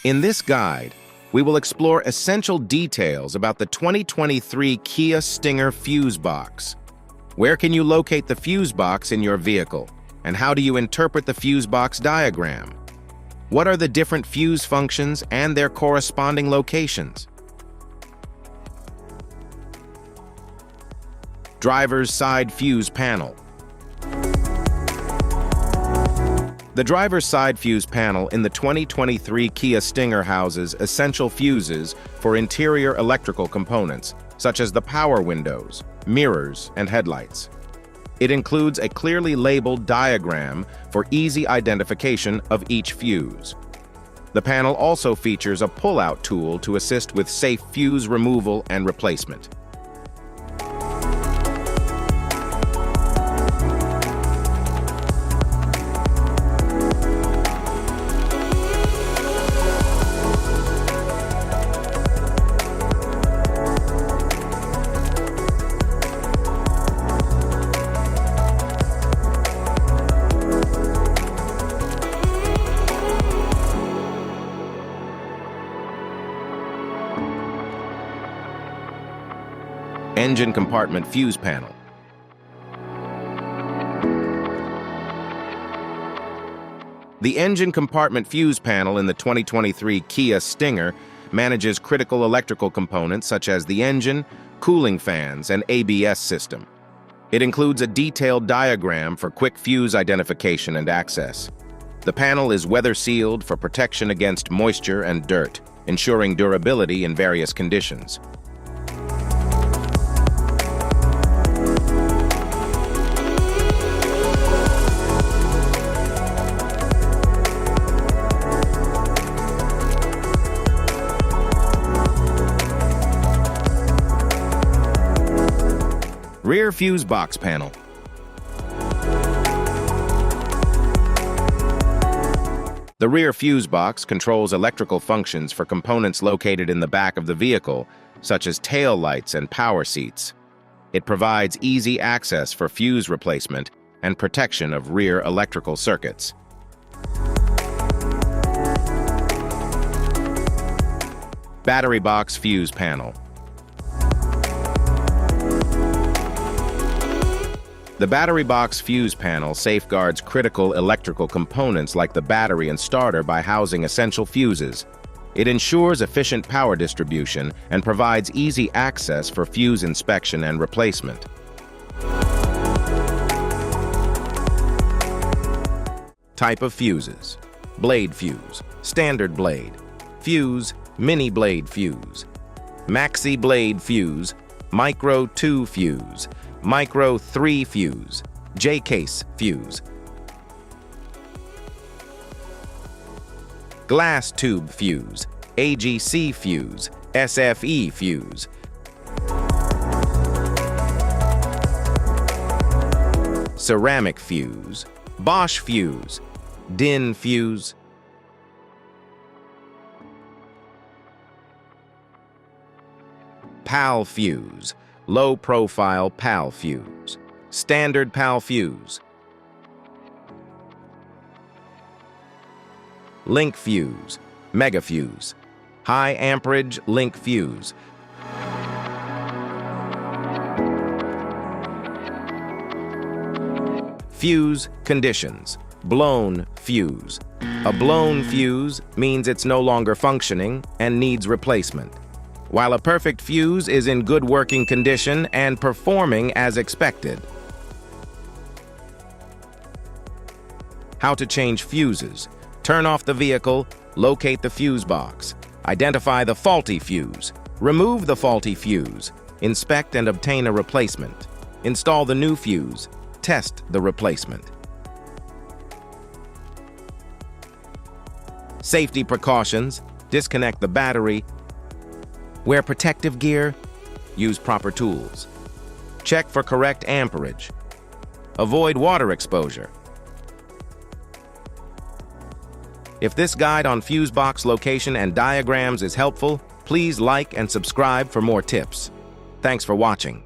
In this guide, we will explore essential details about the 2023 Kia Stinger fuse box. Where can you locate the fuse box in your vehicle? And how do you interpret the fuse box diagram? What are the different fuse functions and their corresponding locations? Driver's side fuse panel. The driver's side fuse panel in the 2023 Kia Stinger houses essential fuses for interior electrical components, such as the power windows, mirrors, and headlights. It includes a clearly labeled diagram for easy identification of each fuse. The panel also features a pull-out tool to assist with safe fuse removal and replacement. Engine compartment fuse panel. The engine compartment fuse panel in the 2023 Kia Stinger manages critical electrical components such as the engine, cooling fans, and ABS system. It includes a detailed diagram for quick fuse identification and access. The panel is weather-sealed for protection against moisture and dirt, ensuring durability in various conditions. Rear fuse box panel. The rear fuse box controls electrical functions for components located in the back of the vehicle, such as tail lights and power seats. It provides easy access for fuse replacement and protection of rear electrical circuits. Battery box fuse panel. The battery box fuse panel safeguards critical electrical components like the battery and starter by housing essential fuses. It ensures efficient power distribution and provides easy access for fuse inspection and replacement. Type of fuses: blade fuse, standard blade, fuse, mini blade fuse, maxi blade fuse, micro 2 fuse, micro 3 fuse, J-case fuse, glass tube fuse, AGC fuse, SFE fuse, ceramic fuse, Bosch fuse, DIN fuse, PAL fuse, low-profile PAL fuse, standard PAL fuse, link fuse, mega fuse, high amperage link fuse, fuse conditions: blown fuse. A blown fuse means it's no longer functioning and needs replacement, while a perfect fuse is in good working condition and performing as expected. How to change fuses: turn off the vehicle, locate the fuse box, identify the faulty fuse, remove the faulty fuse, inspect and obtain a replacement, install the new fuse, test the replacement. Safety precautions: disconnect the battery, wear protective gear, use proper tools, check for correct amperage, avoid water exposure. If this guide on fuse box location and diagrams is helpful, please like and subscribe for more tips. Thanks for watching.